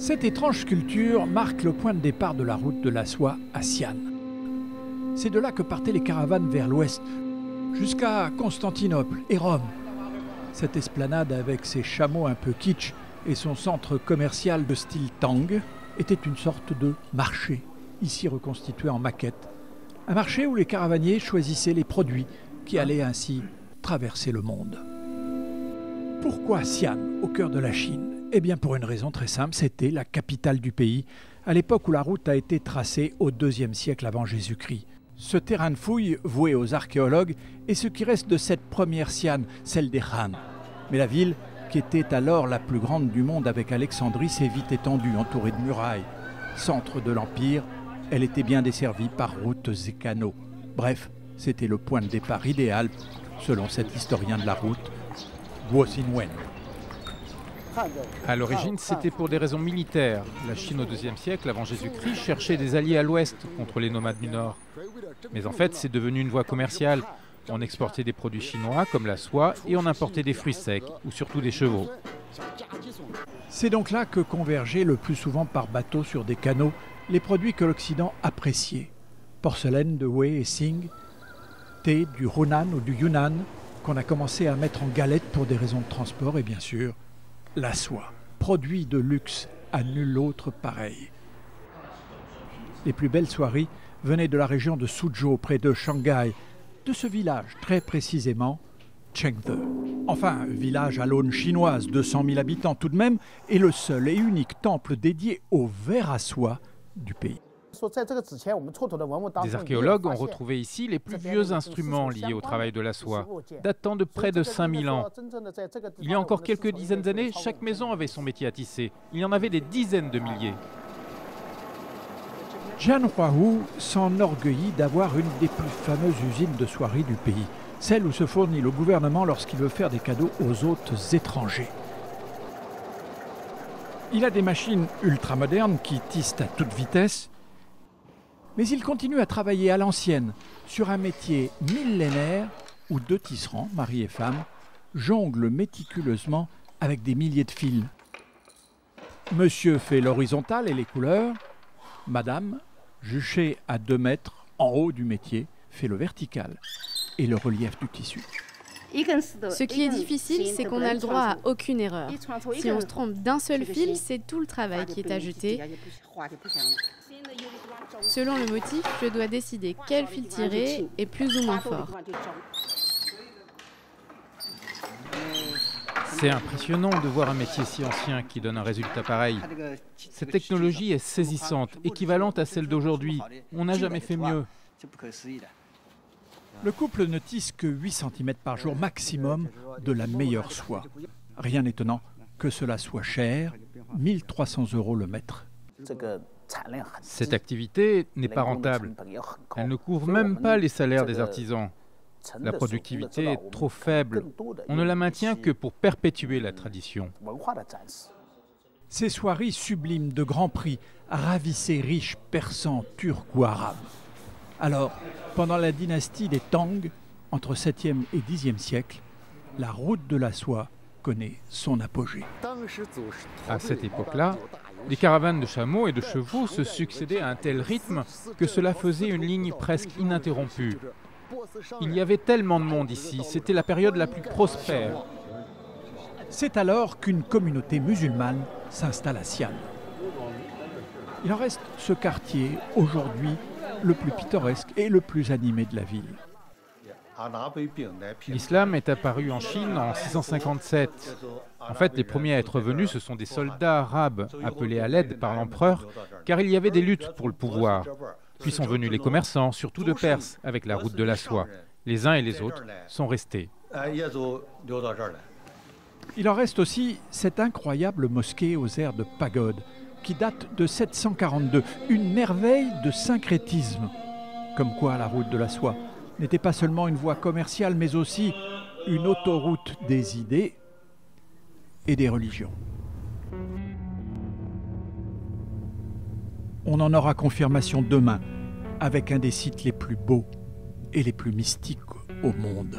Cette étrange sculpture marque le point de départ de la route de la soie à Sian. C'est de là que partaient les caravanes vers l'ouest, jusqu'à Constantinople et Rome. Cette esplanade avec ses chameaux un peu kitsch et son centre commercial de style Tang était une sorte de marché, ici reconstitué en maquette. Un marché où les caravaniers choisissaient les produits qui allaient ainsi traverser le monde. Pourquoi Xi'an, au cœur de la Chine? Eh bien pour une raison très simple, c'était la capitale du pays, à l'époque où la route a été tracée au IIe siècle avant Jésus-Christ. Ce terrain de fouille, voué aux archéologues, est ce qui reste de cette première Xi'an, celle des Han. Mais la ville, qui était alors la plus grande du monde avec Alexandrie, s'est vite étendue, entourée de murailles. Centre de l'Empire, elle était bien desservie par routes et canaux. Bref, c'était le point de départ idéal, selon cet historien de la route, Guo Xinwen. À l'origine, c'était pour des raisons militaires. La Chine au IIe siècle avant Jésus-Christ cherchait des alliés à l'ouest contre les nomades du nord. Mais en fait, c'est devenu une voie commerciale. On exportait des produits chinois comme la soie et on importait des fruits secs ou surtout des chevaux. C'est donc là que convergeaient le plus souvent par bateau sur des canaux les produits que l'Occident appréciait. Porcelaine de Wei et Qing, thé du Hunan ou du Yunnan qu'on a commencé à mettre en galette pour des raisons de transport et bien sûr la soie, produit de luxe à nul autre pareil. Les plus belles soieries venaient de la région de Suzhou près de Shanghai, de ce village très précisément, Chengde. Enfin, village à l'aune chinoise, 200 000 habitants tout de même, et le seul et unique temple dédié au verre à soie du pays. Des archéologues ont retrouvé ici les plus vieux instruments liés au travail de la soie, datant de près de 5000 ans. Il y a encore quelques dizaines d'années, chaque maison avait son métier à tisser. Il y en avait des dizaines de milliers. Jian Huahu s'enorgueillit d'avoir une des plus fameuses usines de soierie du pays, celle où se fournit le gouvernement lorsqu'il veut faire des cadeaux aux hôtes étrangers. Il a des machines ultramodernes qui tissent à toute vitesse, mais il continue à travailler à l'ancienne, sur un métier millénaire où deux tisserands, mari et femme, jonglent méticuleusement avec des milliers de fils. Monsieur fait l'horizontale et les couleurs, madame, juchée à 2 mètres en haut du métier, fait le vertical et le relief du tissu. Ce qui est difficile, c'est qu'on n'a le droit à aucune erreur. Si on se trompe d'un seul fil, c'est tout le travail qui est ajouté. Selon le motif, je dois décider quel fil tirer est plus ou moins fort. C'est impressionnant de voir un métier si ancien qui donne un résultat pareil. Cette technologie est saisissante, équivalente à celle d'aujourd'hui. On n'a jamais fait mieux. Le couple ne tisse que 8 cm par jour maximum de la meilleure soie. Rien d'étonnant que cela soit cher, 1 300 € le mètre. Cette activité n'est pas rentable. Elle ne couvre même pas les salaires des artisans. La productivité est trop faible. On ne la maintient que pour perpétuer la tradition. Ces soieries sublimes de grand prix ravissaient riches persans, turcs ou arabes. Alors, pendant la dynastie des Tang, entre 7e et 10e siècle, la route de la soie connaît son apogée. À cette époque-là, les caravanes de chameaux et de chevaux se succédaient à un tel rythme que cela faisait une ligne presque ininterrompue. Il y avait tellement de monde ici, c'était la période la plus prospère. C'est alors qu'une communauté musulmane s'installe à Xi'an. Il en reste ce quartier, aujourd'hui le plus pittoresque et le plus animé de la ville. L'islam est apparu en Chine en 657. En fait, les premiers à être venus, ce sont des soldats arabes appelés à l'aide par l'empereur, car il y avait des luttes pour le pouvoir. Puis sont venus les commerçants, surtout de Perse, avec la route de la soie. Les uns et les autres sont restés. Il en reste aussi cette incroyable mosquée aux airs de pagode, qui date de 742, une merveille de syncrétisme. Comme quoi la route de la soie n'était pas seulement une voie commerciale, mais aussi une autoroute des idées et des religions. On en aura confirmation demain avec un des sites les plus beaux et les plus mystiques au monde.